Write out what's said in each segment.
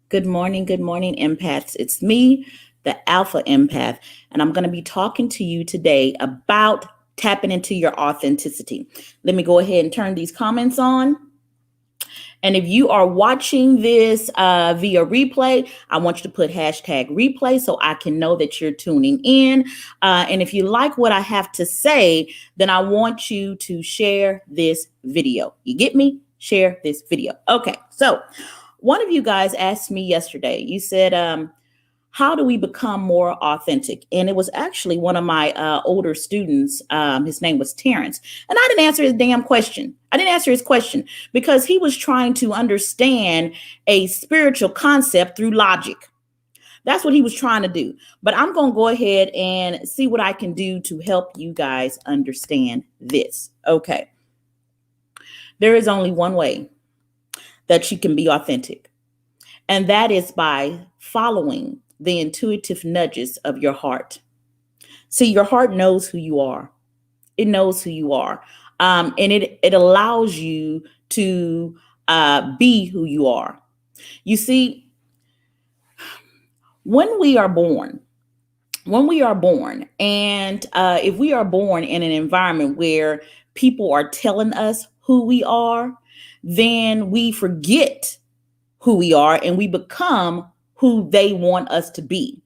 Good morning, empaths. It's me, the Alpha Empath, and I'm going to be talking to you today about tapping into your authenticity. Let me go ahead and turn these comments on. And if you are watching this via replay, I want you to put hashtag replay so I can know that you're tuning in. And if you like what I have to say, then I want you to share this video. You get me? Share this video. Okay, so one of you guys asked me yesterday, you said, how do we become more authentic? And it was actually one of my older students. His name was Terrence. And I didn't answer his damn question. I didn't answer his question because he was trying to understand a spiritual concept through logic. That's what he was trying to do. But I'm going to go ahead and see what I can do to help you guys understand this. Okay. There is only one way that you can be authentic, and that is by following the intuitive nudges of your heart. See, your heart knows who you are. It knows who you are. And it allows you to be who you are. You see, when we are born, and if we are born in an environment where people are telling us who we are, then we forget who we are and we become who they want us to be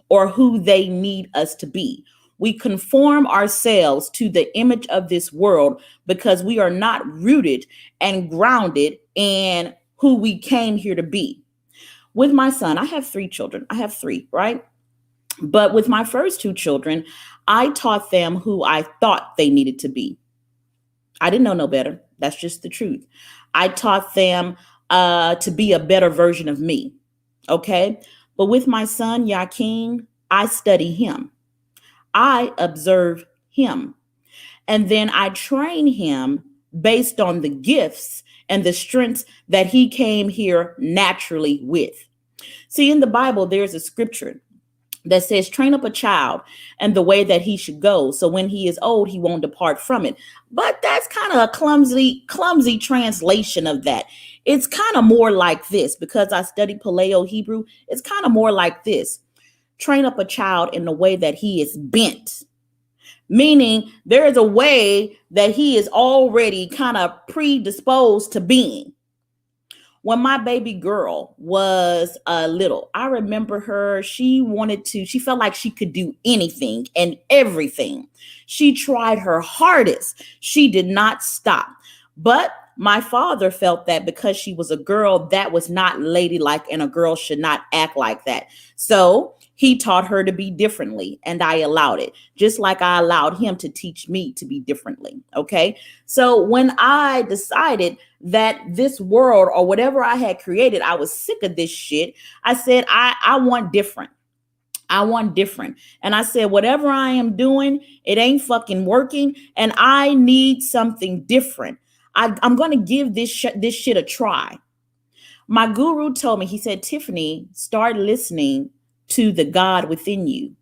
or who they need us to be. We conform ourselves to the image of this world because we are not rooted and grounded in who we came here to be. With my son, I have 3 children. I have 3, right? But with my first 2 children, I taught them who I thought they needed to be. I didn't know no better. That's just the truth. I taught them to be a better version of me. Okay. But with my son, Yakin, I study him. I observe him. And then I train him based on the gifts and the strengths that he came here naturally with. See, in the Bible, there's a scripture that says, train up a child and the way that he should go. So when he is old, he won't depart from it. But that's kind of a clumsy translation of that. It's kind of more like this, because I studied Paleo Hebrew. It's kind of more like this. Train up a child in the way that he is bent. Meaning there is a way that he is already kind of predisposed to being. When my baby girl was little, I remember her. She felt like she could do anything and everything. She tried her hardest. She did not stop. But my father felt that because she was a girl, that was not ladylike and a girl should not act like that. So he taught her to be differently, and I allowed it, just like I allowed him to teach me to be differently. Okay. So when I decided that this world or whatever I had created, I was sick of this shit, I said, I want different. I want different. And I said, whatever I am doing, it ain't fucking working. And I need something different. I'm going to give this shit a try. My guru told me, he said, Tiffany, start listening to the God within you.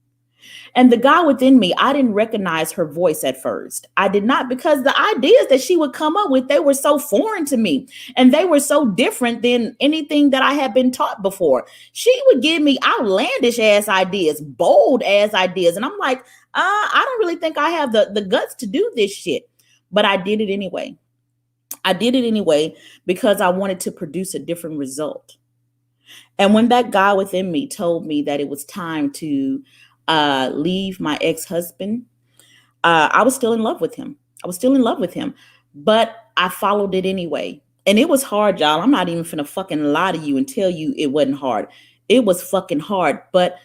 And the God within me, I didn't recognize her voice at first. I did not, because the ideas that she would come up with, they were so foreign to me. And they were so different than anything that I had been taught before. She would give me outlandish ass ideas, bold ass ideas. And I'm like, I don't really think I have the guts to do this shit. But I did it anyway. I did it anyway because I wanted to produce a different result. And when that God within me told me that it was time to leave my ex-husband, I was still in love with him. But I followed it anyway. And it was hard, y'all. I'm not even finna fucking lie to you and tell you it wasn't hard. It was fucking hard, but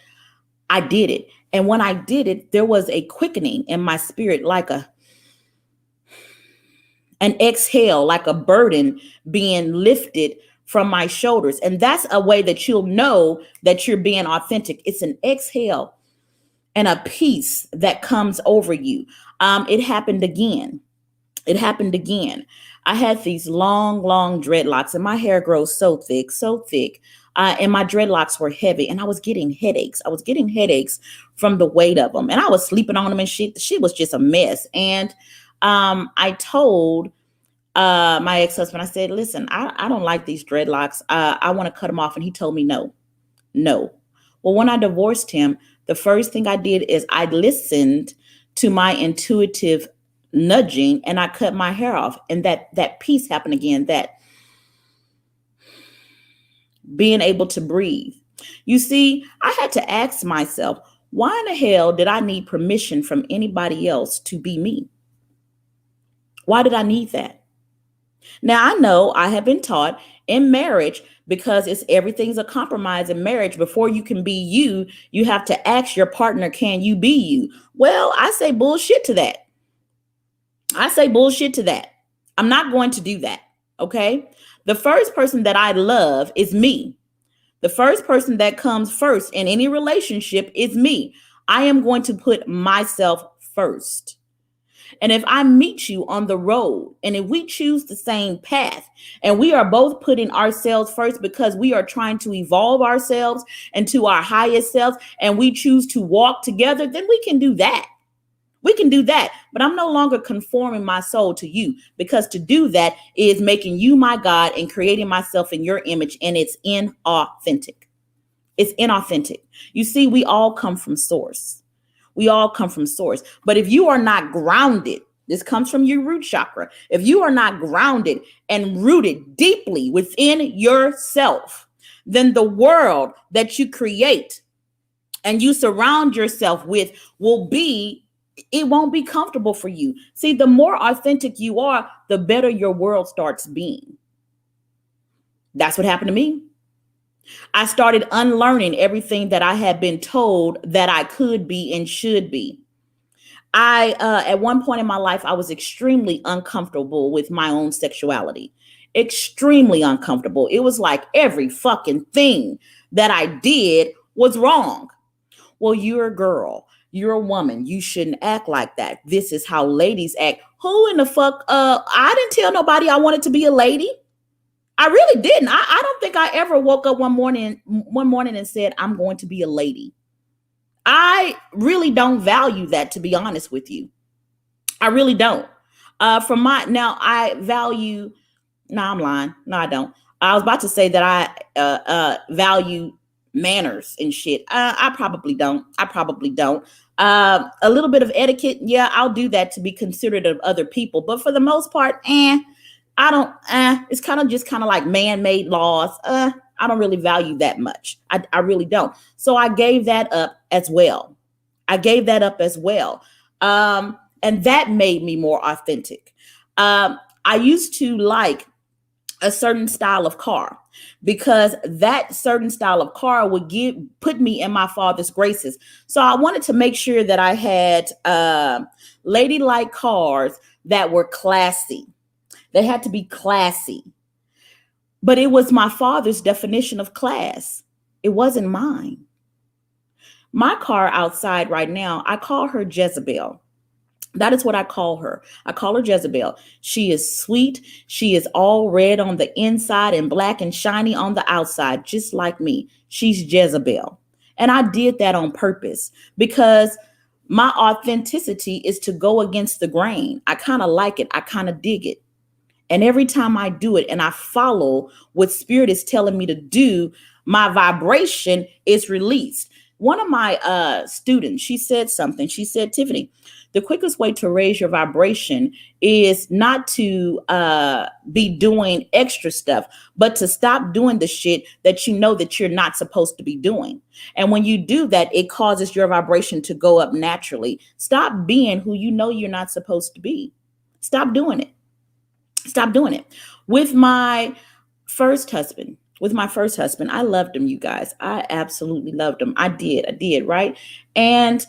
I did it. And when I did it, there was a quickening in my spirit, like an exhale, like a burden being lifted from my shoulders. And that's a way that you'll know that you're being authentic. It's an exhale and a peace that comes over you. It happened again. I had these long dreadlocks, and my hair grows so thick. And my dreadlocks were heavy, and I was getting headaches. From the weight of them, and I was sleeping on them and shit. She was just a mess. And I told my ex-husband. I said, listen, I don't like these dreadlocks. I want to cut them off. And he told me no, no. Well, when I divorced him, the first thing I did is I listened to my intuitive nudging and I cut my hair off. And that peace happened again, that being able to breathe. You see, I had to ask myself, why in the hell did I need permission from anybody else to be me? Why did I need that? Now, I know I have been taught in marriage, because everything's a compromise in marriage. Before you can be you, you have to ask your partner, can you be you? Well, I say bullshit to that. I say bullshit to that. I'm not going to do that. Okay. The first person that I love is me. The first person that comes first in any relationship is me. I am going to put myself first. And if I meet you on the road and if we choose the same path and we are both putting ourselves first because we are trying to evolve ourselves into our highest selves and we choose to walk together, then we can do that. We can do that. But I'm no longer conforming my soul to you, because to do that is making you my God and creating myself in your image. And it's inauthentic. It's inauthentic. You see, we all come from source. We all come from source. But if you are not grounded, this comes from your root chakra. If you are not grounded and rooted deeply within yourself, then the world that you create and you surround yourself with it won't be comfortable for you. See, the more authentic you are, the better your world starts being. That's what happened to me. I started unlearning everything that I had been told that I could be and should be. At one point in my life, I was extremely uncomfortable with my own sexuality. Extremely uncomfortable. It was like every fucking thing that I did was wrong. Well, you're a girl. You're a woman. You shouldn't act like that. This is how ladies act. Who in the fuck? I didn't tell nobody I wanted to be a lady. I really didn't. I don't think I ever woke up one morning and said, I'm going to be a lady. I really don't value that, to be honest with you. I really don't. I value, no, I'm lying. No, I don't. I was about to say that I value manners and shit. I probably don't. A little bit of etiquette. Yeah, I'll do that to be considerate of other people. But for the most part, I don't, it's kind of like man-made laws. I don't really value that much. I really don't. So I gave that up as well. And that made me more authentic. I used to like a certain style of car because that certain style of car would put me in my father's graces. So I wanted to make sure that I had ladylike cars that were classy. They had to be classy. But it was my father's definition of class. It wasn't mine. My car outside right now, I call her Jezebel. That is what I call her. I call her Jezebel. She is sweet. She is all red on the inside and black and shiny on the outside, just like me. She's Jezebel. And I did that on purpose because my authenticity is to go against the grain. I kind of like it. I kind of dig it. And every time I do it and I follow what spirit is telling me to do, my vibration is released. One of my students, she said something. She said, Tiffany, the quickest way to raise your vibration is not to be doing extra stuff, but to stop doing the shit that you know that you're not supposed to be doing. And when you do that, it causes your vibration to go up naturally. Stop being who you know you're not supposed to be. Stop doing it. Stop doing it. With my first husband, I loved him, you guys. I absolutely loved him. I did, right? And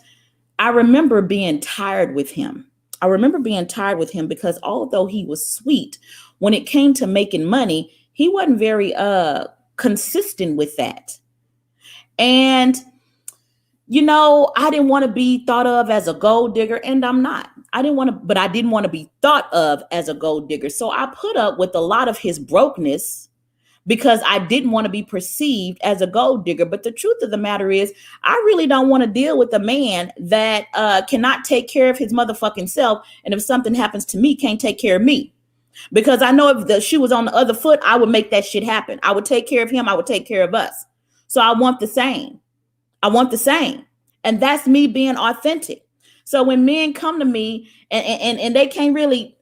I remember being tired with him. Because although he was sweet, when it came to making money, he wasn't very consistent with that. And I didn't want to be thought of as a gold digger, and I'm not. I didn't want to be thought of as a gold digger. So I put up with a lot of his brokenness because I didn't want to be perceived as a gold digger. But the truth of the matter is, I really don't want to deal with a man that cannot take care of his motherfucking self. And if something happens to me, can't take care of me. because I know if the shoe was on the other foot, I would make that shit happen. I would take care of him. I would take care of us. So I want the same. I want the same. And that's me being authentic. So when men come to me and they can't really,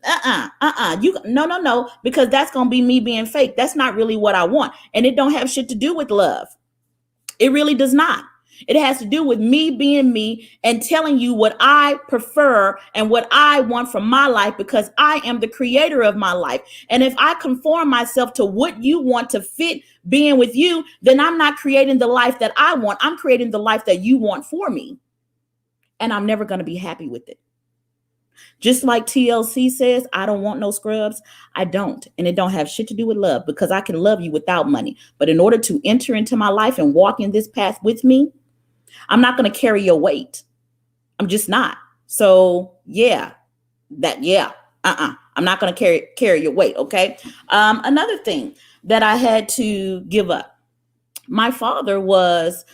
no, because that's going to be me being fake. That's not really what I want. And it don't have shit to do with love. It really does not. It has to do with me being me and telling you what I prefer and what I want from my life, because I am the creator of my life. And if I conform myself to what you want to fit being with you, then I'm not creating the life that I want. I'm creating the life that you want for me. And I'm never going to be happy with it. Just like TLC says, I don't want no scrubs. I don't. And it don't have shit to do with love, because I can love you without money. But in order to enter into my life and walk in this path with me, I'm not going to carry your weight. I'm just not. So I'm not going to carry your weight. Okay. Another thing that I had to give up. My father was,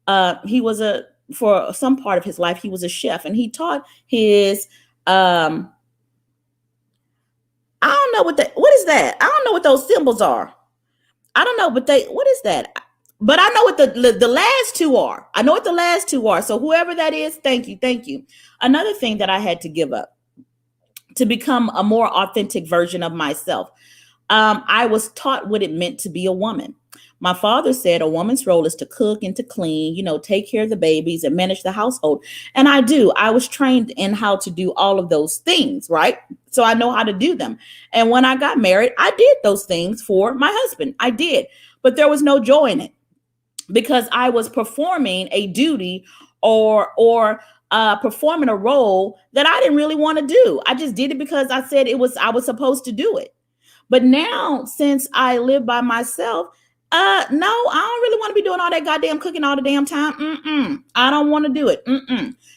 for some part of his life, he was a chef, and he taught his, I don't know what is that? I don't know what those symbols are. I don't know, but what is that? But I know what the last two are. I know what the last two are. So whoever that is, thank you. Thank you. Another thing that I had to give up to become a more authentic version of myself. I was taught what it meant to be a woman. My father said a woman's role is to cook and to clean, take care of the babies and manage the household. And I do. I was trained in how to do all of those things, right? So I know how to do them. And when I got married, I did those things for my husband. I did. But there was no joy in it, because I was performing a duty or performing a role that I didn't really want to do. I just did it because I said I was supposed to do it. But now, since I live by myself, no, I don't really want to be doing all that goddamn cooking all the damn time. I don't want to do it.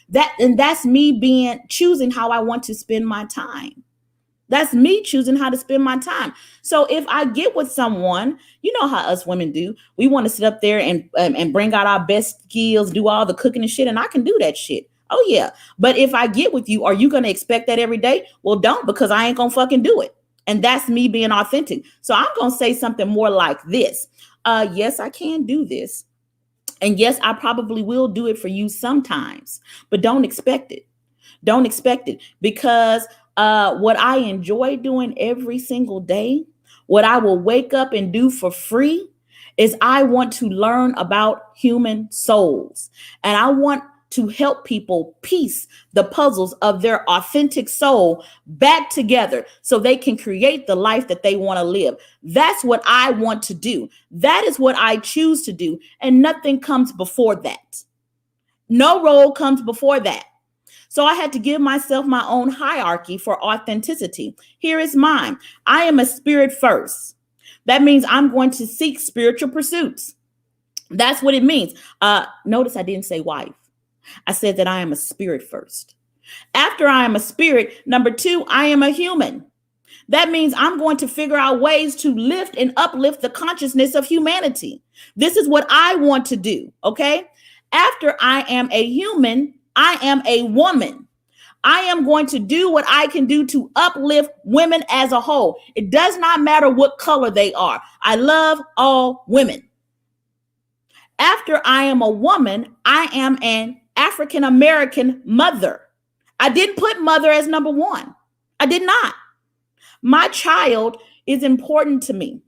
That's me choosing how I want to spend my time. That's me choosing how to spend my time. So if I get with someone, you know how us women do. We want to sit up there and bring out our best skills, do all the cooking and shit, and I can do that shit. Oh yeah. But if I get with you, are you going to expect that every day? Well, don't, because I ain't going to fucking do it. And that's me being authentic. So I'm going to say something more like this. Yes, I can do this. And yes, I probably will do it for you sometimes, but don't expect it. Don't expect it, because what I enjoy doing every single day, what I will wake up and do for free, is I want to learn about human souls. And I want to help people piece the puzzles of their authentic soul back together so they can create the life that they want to live. That's what I want to do. That is what I choose to do. And nothing comes before that. No role comes before that. So I had to give myself my own hierarchy for authenticity. Here is mine. I am a spirit first. That means I'm going to seek spiritual pursuits. That's what it means. Notice I didn't say wife. I said that I am a spirit first. After I am a spirit, number two, I am a human. That means I'm going to figure out ways to lift and uplift the consciousness of humanity. This is what I want to do. Okay. After I am a human, I am a woman. I am going to do what I can do to uplift women as a whole. It does not matter what color they are. I love all women. After I am a woman, I am an African American mother. I didn't put mother as number one. I did not. My child is important to me.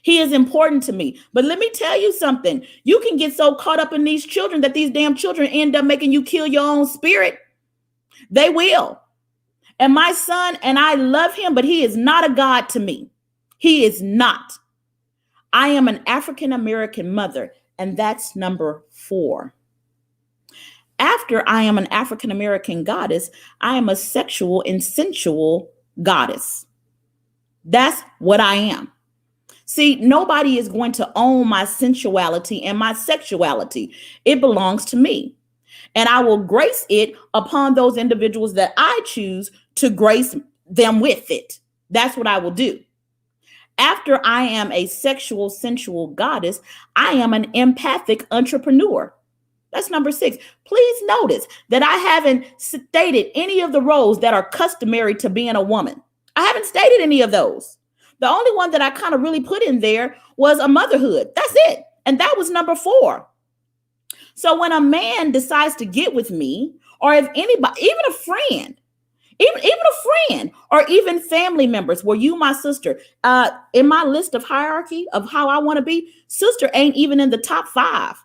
He is important to me. But let me tell you something. You can get so caught up in these children that these damn children end up making you kill your own spirit. They will. And my son, and I love him, but he is not a God to me. He is not. I am an African American mother, and that's number 4. After I am an African American goddess, I am a sexual and sensual goddess. That's what I am. See, nobody is going to own my sensuality and my sexuality. It belongs to me. And I will grace it upon those individuals that I choose to grace them with it. That's what I will do. After I am a sexual, sensual goddess, I am an empathic entrepreneur. That's number 6. Please notice that I haven't stated any of the roles that are customary to being a woman. I haven't stated any of those. The only one that I kind of really put in there was a motherhood. That's it. And that was number 4. So when a man decides to get with me, or if anybody, even a friend, even a friend, or even family members, were you my sister? In my list of hierarchy of how I want to be, sister ain't even in the top 5.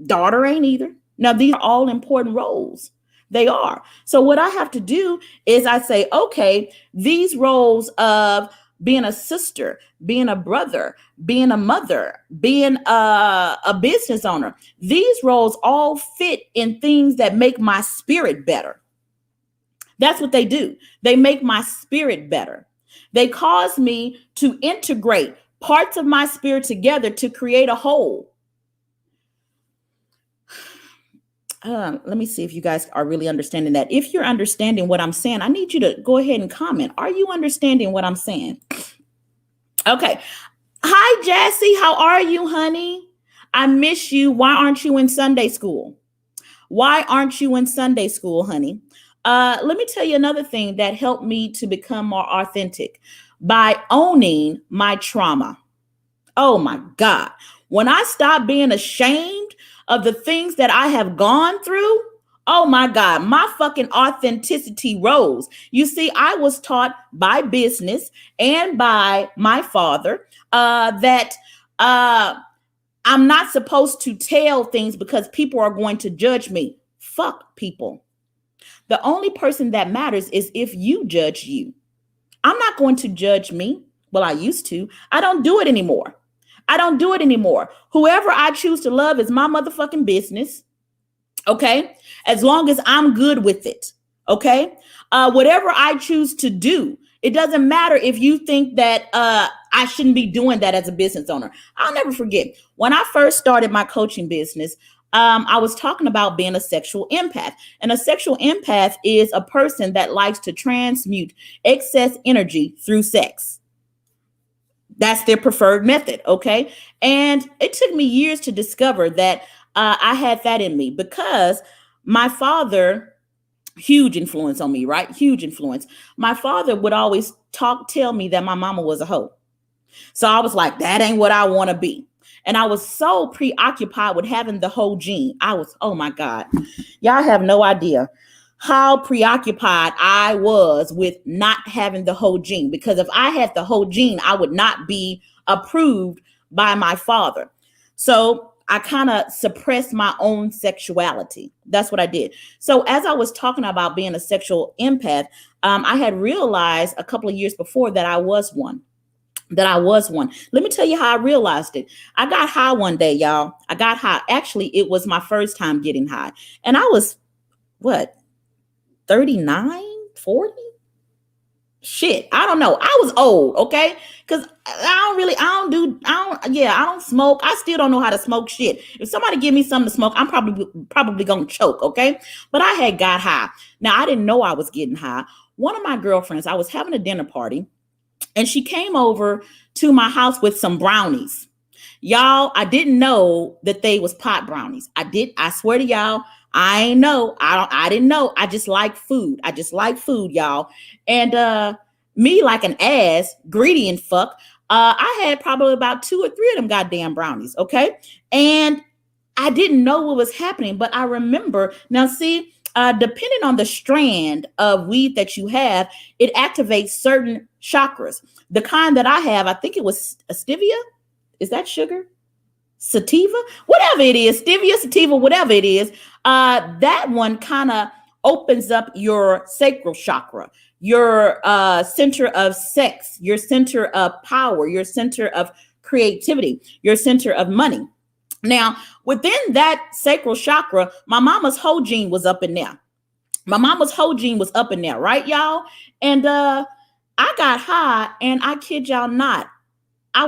Daughter ain't either. Now, these are all important roles. They are. So what I have to do is I say, okay, these roles of being a sister, being a brother, being a mother, being a business owner, these roles all fit in things that make my spirit better. That's what they do. They make my spirit better. They cause me to integrate parts of my spirit together to create a whole. Let me see if you guys are really understanding that. If you're understanding what I'm saying, I need you to go ahead and comment. Are you understanding what I'm saying? Okay. Hi, Jassy. How are you, honey? I miss you. Why aren't you in Sunday school? Why aren't you in Sunday school, honey? Let me tell you another thing that helped me to become more authentic by owning my trauma. Oh my God. When I stopped being ashamed of the things that I have gone through, oh my God, my fucking authenticity rose. You see, I was taught by business and by my father that I'm not supposed to tell things because people are going to judge me. Fuck people. The only person that matters is if you judge you. I'm not going to judge me. Well, I used to. I don't do it anymore. Whoever I choose to love is my motherfucking business. Okay. As long as I'm good with it. Okay. Whatever I choose to do, it doesn't matter if you think that I shouldn't be doing that as a business owner. I'll never forget when I first started my coaching business. I was talking about being a sexual empath, and a sexual empath is a person that likes to transmute excess energy through sex. That's their preferred method. Okay. And it took me years to discover that I had that in me because my father, huge influence on me, right? Huge influence. My father would always tell me that my mama was a hoe. So I was like, that ain't what I want to be. And I was so preoccupied with having the whole gene. Oh my God, y'all have no idea how preoccupied I was with not having the whole gene, because if I had the whole gene, I would not be approved by my father. So I kind of suppressed my own sexuality. That's what I did. So as I was talking about being a sexual empath, I had realized a couple of years before that I was one. Let me tell you how I realized it. I got high one day, y'all. I got high. Actually, it was my first time getting high. And I was, 39, 40? Shit, I don't know. I was old, okay? Because I don't smoke. I still don't know how to smoke shit. If somebody give me something to smoke, I'm probably gonna choke, okay? But I had got high. Now, I didn't know I was getting high. One of my girlfriends, I was having a dinner party, and she came over to my house with some brownies. Y'all, I didn't know that they was pot brownies. I swear to y'all, I didn't know. I just like food. Y'all. And me, like an ass, greedy and fuck, I had probably about 2 or 3 of them goddamn brownies. Okay. And I didn't know what was happening, but I remember. Now, see, depending on the strand of weed that you have, it activates certain chakras. The kind that I have, I think it was stevia. Is that sugar? Sativa? Whatever it is, stevia, sativa, whatever it is, that one kind of opens up your sacral chakra, your center of sex, your center of power, your center of creativity, your center of money. Now, within that sacral chakra, my mama's whole gene was up in there. Right, y'all? And I got high, and I kid y'all not, I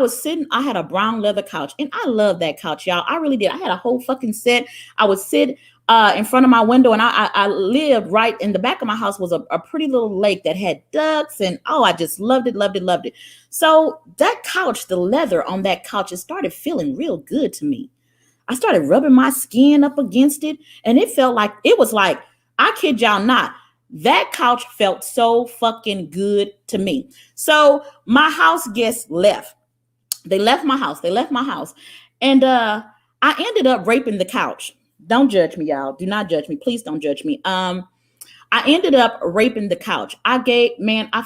had a brown leather couch, and I love that couch, y'all. I really did. I had a whole fucking set. I would sit in front of my window, and I lived right in the back of my house was a pretty little lake that had ducks, and I just loved it. So that couch, the leather on that couch, it started feeling real good to me. I started rubbing my skin up against it, and it felt like, I kid y'all not, That couch felt so fucking good to me. So my house guests left. They left my house. They left my house. And I ended up raping the couch. Don't judge me, y'all. Do not judge me. Please don't judge me. I ended up raping the couch. I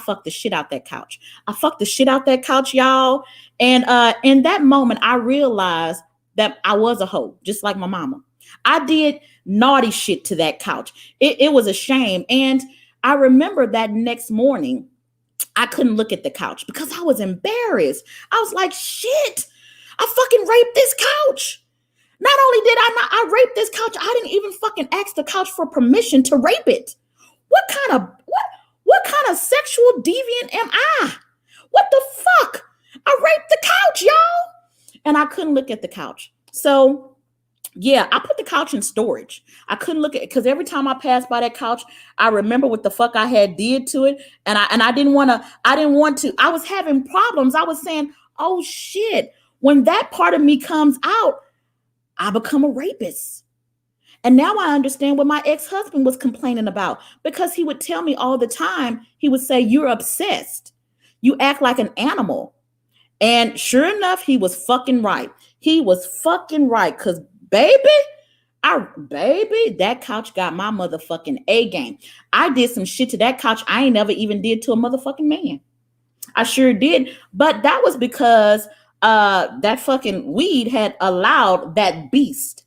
fucked the shit out that couch. I fucked the shit out that couch, y'all. And in that moment, I realized that I was a hoe, just like my mama. I did naughty shit to that couch. It was a shame. And I remember that next morning, I couldn't look at the couch because I was embarrassed. I was like, shit, I fucking raped this couch. Not only did I rape this couch, I didn't even fucking ask the couch for permission to rape it. What kind of sexual deviant am I? What the fuck? I raped the couch, y'all. And I couldn't look at the couch. So yeah, I put the couch in storage. I couldn't look at it because every time I passed by that couch, I remember what the fuck I had did to it. And I didn't want to. I was having problems. I was saying, oh shit, when that part of me comes out, I become a rapist. And now I understand what my ex-husband was complaining about, because he would tell me all the time, he would say, you're obsessed. You act like an animal. And sure enough, he was fucking right. He was fucking right. Because baby, that couch got my motherfucking A game. I did some shit to that couch I ain't never even did to a motherfucking man. I sure did. But that was because that fucking weed had allowed that beast.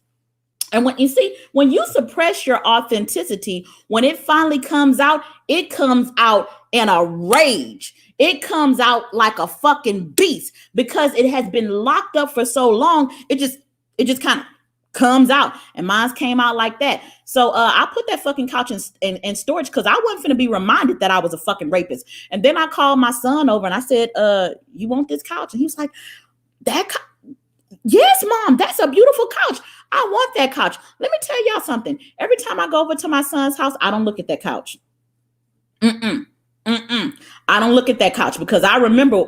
And when you suppress your authenticity, when it finally comes out, it comes out in a rage. It comes out like a fucking beast because it has been locked up for so long. It just kind of comes out, and mine came out like that. So I put that fucking couch in storage because I wasn't going to be reminded that I was a fucking rapist. And then I called my son over and I said, you want this couch? And he was like, yes, Mom, that's a beautiful couch. I want that couch. Let me tell y'all something. Every time I go over to my son's house, I don't look at that couch. I don't look at that couch because I remember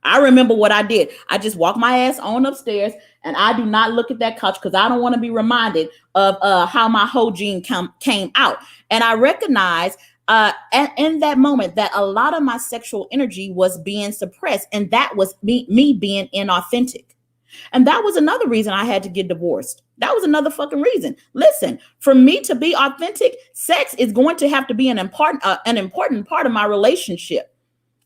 I remember what I did. I just walk my ass on upstairs and I do not look at that couch because I don't want to be reminded of how my whole gene came out. And I recognize in that moment that a lot of my sexual energy was being suppressed, and that was me being inauthentic. And that was another reason I had to get divorced. That was another fucking reason. Listen, for me to be authentic, sex is going to have to be an important part of my relationship.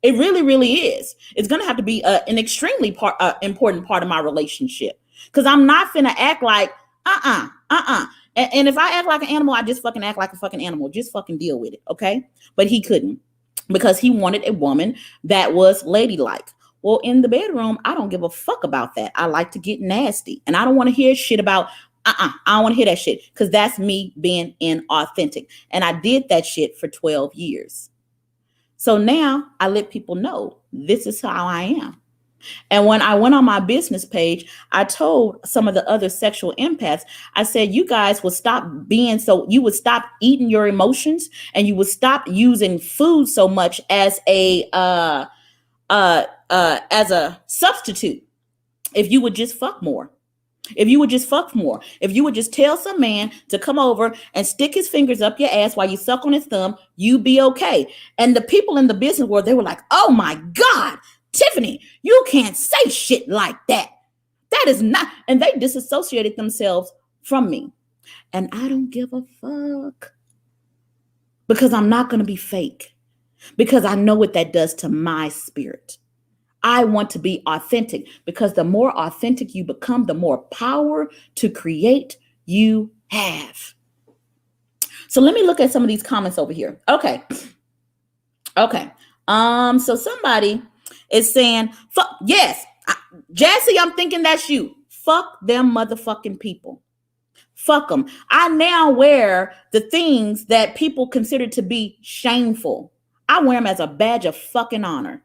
It really, really is. It's going to have to be an extremely important part of my relationship, because I'm not finna act like And if I act like an animal, I just fucking act like a fucking animal. Just fucking deal with it, okay? But he couldn't, because he wanted a woman that was ladylike. Well, in the bedroom, I don't give a fuck about that. I like to get nasty, and I don't want to hear shit about, I don't want to hear that shit, because that's me being inauthentic. And I did that shit for 12 years. So now I let people know this is how I am. And when I went on my business page, I told some of the other sexual empaths, I said, you guys would stop you would stop eating your emotions, and you would stop using food so much as a substitute. If you would just fuck more. If you would just fuck more. If you would just tell some man to come over and stick his fingers up your ass while you suck on his thumb, you be okay. And the people in the business world, they were like, oh my God, Tiffany, you can't say shit like that. That is not. And they disassociated themselves from me. And I don't give a fuck, because I'm not going to be fake, because I know what that does to my spirit. I want to be authentic, because the more authentic you become, the more power to create you have. So let me look at some of these comments over here. Okay. So somebody is saying, fuck, yes, Jassy, I'm thinking that's you. Fuck them motherfucking people. Fuck them. I now wear the things that people consider to be shameful. I wear them as a badge of fucking honor.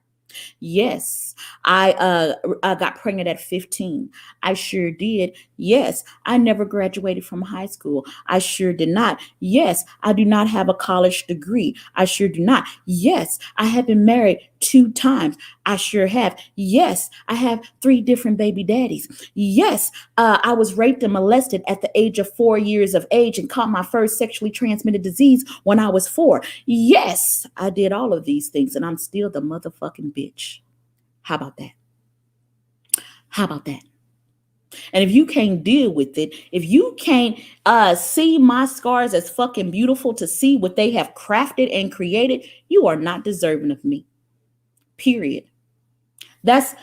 Yes, I got pregnant at 15. I sure did. Yes, I never graduated from high school. I sure did not. Yes, I do not have a college degree. I sure do not. Yes, I have been married 2 times. I sure have. Yes, I have 3 different baby daddies. Yes, I was raped and molested at the age of 4 years of age and caught my first sexually transmitted disease when I was 4. Yes, I did all of these things and I'm still the motherfucking bitch. How about that? How about that? And if you can't deal with it, if you can't see my scars as fucking beautiful to see what they have crafted and created, you are not deserving of me. Period. That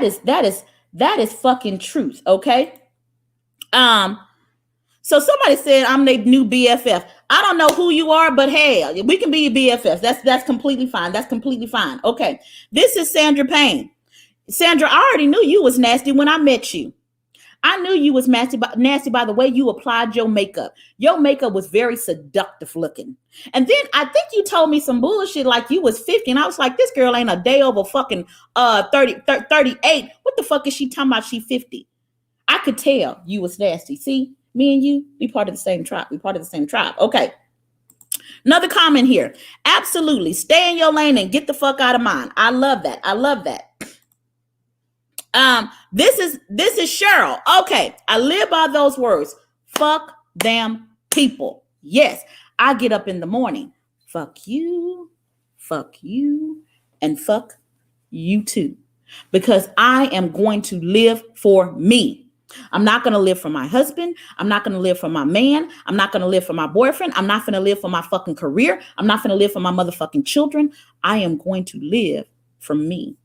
is fucking truth, okay? So somebody said I'm their new BFF. I don't know who you are, but hey, we can be your BFFs. That's completely fine. That's completely fine. Okay. This is Sandra Payne. Sandra, I already knew you was nasty when I met you. I knew you was nasty by the way you applied your makeup. Your makeup was very seductive looking. And then I think you told me some bullshit like you was 50. And I was like, this girl ain't a day over fucking 38. What the fuck is she talking about? She 50. I could tell you was nasty. See, me and you, we part of the same tribe. We part of the same tribe. Okay. Another comment here. Absolutely. Stay in your lane and get the fuck out of mine. I love that. I love that. This is Cheryl. Okay. I live by those words. Fuck them people. Yes. I get up in the morning. Fuck you, and fuck you too. Because I am going to live for me. I'm not going to live for my husband. I'm not going to live for my man. I'm not going to live for my boyfriend. I'm not going to live for my fucking career. I'm not going to live for my motherfucking children. I am going to live for me.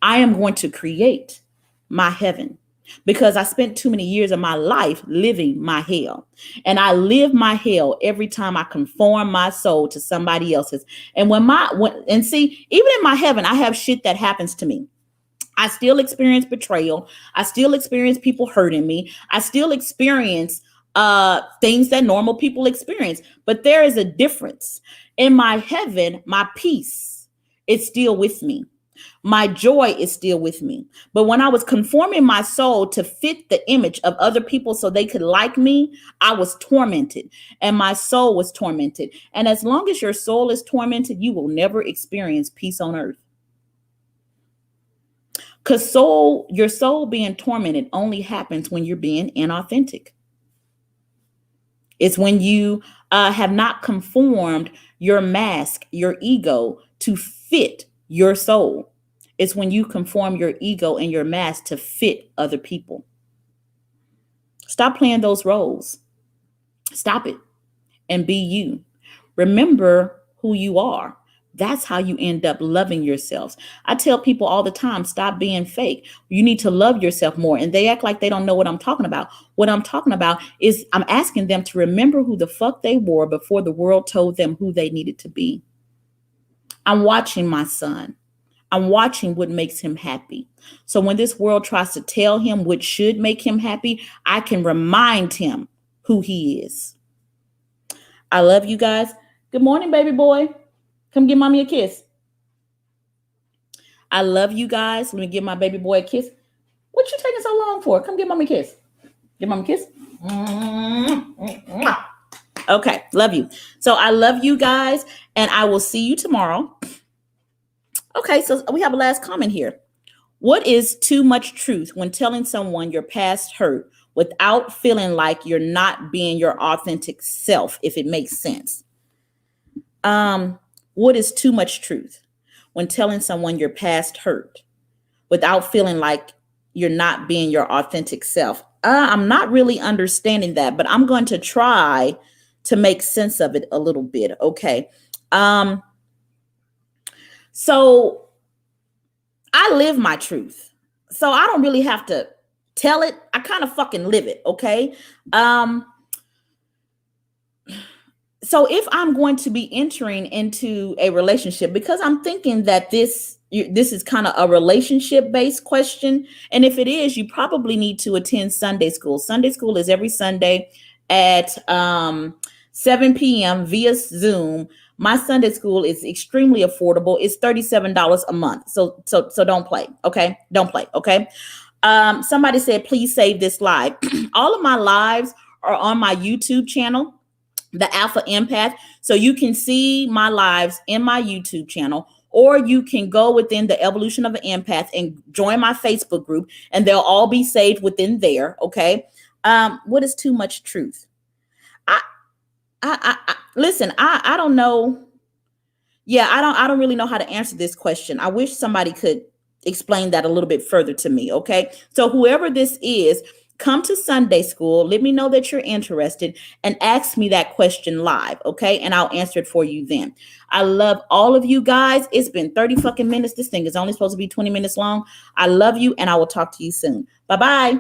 I am going to create my heaven because I spent too many years of my life living my hell. And I live my hell every time I conform my soul to somebody else's. And see, even in my heaven, I have shit that happens to me. I still experience betrayal. I still experience people hurting me. I still experience things that normal people experience. But there is a difference. In my heaven, my peace is still with me. My joy is still with me. But when I was conforming my soul to fit the image of other people so they could like me, I was tormented and my soul was tormented. And as long as your soul is tormented, you will never experience peace on earth. Because your soul being tormented only happens when you're being inauthentic. It's when you have not conformed your mask, your ego to fit your soul. It's when you conform your ego and your mask to fit other people. Stop playing those roles. Stop it and be you. Remember who you are. That's how you end up loving yourselves. I tell people all the time, stop being fake. You need to love yourself more. And they act like they don't know what I'm talking about. What I'm talking about is I'm asking them to remember who the fuck they were before the world told them who they needed to be. I'm watching my son. I'm watching what makes him happy. So when this world tries to tell him what should make him happy, I can remind him who he is. I love you guys. Good morning, baby boy. Come give mommy a kiss. I love you guys. Let me give my baby boy a kiss. What you taking so long for? Come give mommy a kiss. Give mommy a kiss. Okay, love you. So I love you guys, and I will see you tomorrow. Okay, so we have a last comment here. What is too much truth when telling someone your past hurt without feeling like you're not being your authentic self, if it makes sense? What is too much truth when telling someone your past hurt without feeling like you're not being your authentic self? I'm not really understanding that, but I'm going to try to make sense of it a little bit. Okay. So I live my truth. So I don't really have to tell it. I kind of fucking live it. Okay. So if I'm going to be entering into a relationship, because I'm thinking that this is kind of a relationship based question. And if it is, you probably need to attend Sunday school. Sunday school is every Sunday at 7 p.m. via Zoom. My Sunday school is extremely affordable. It's $37 a month. So don't play. Okay. Don't play. Okay. Somebody said, please save this live. All of my lives are on my YouTube channel, The Alpha Empath. So you can see my lives in my YouTube channel, or you can go within the Evolution of an Empath and join my Facebook group, and they'll all be saved within there. Okay. What is too much truth? I listen, I don't know. Yeah, I don't really know how to answer this question. I wish somebody could explain that a little bit further to me. Okay. So whoever this is, come to Sunday school. Let me know that you're interested and ask me that question live. Okay. And I'll answer it for you then. I love all of you guys. It's been 30 fucking minutes. This thing is only supposed to be 20 minutes long. I love you, and I will talk to you soon. Bye-bye.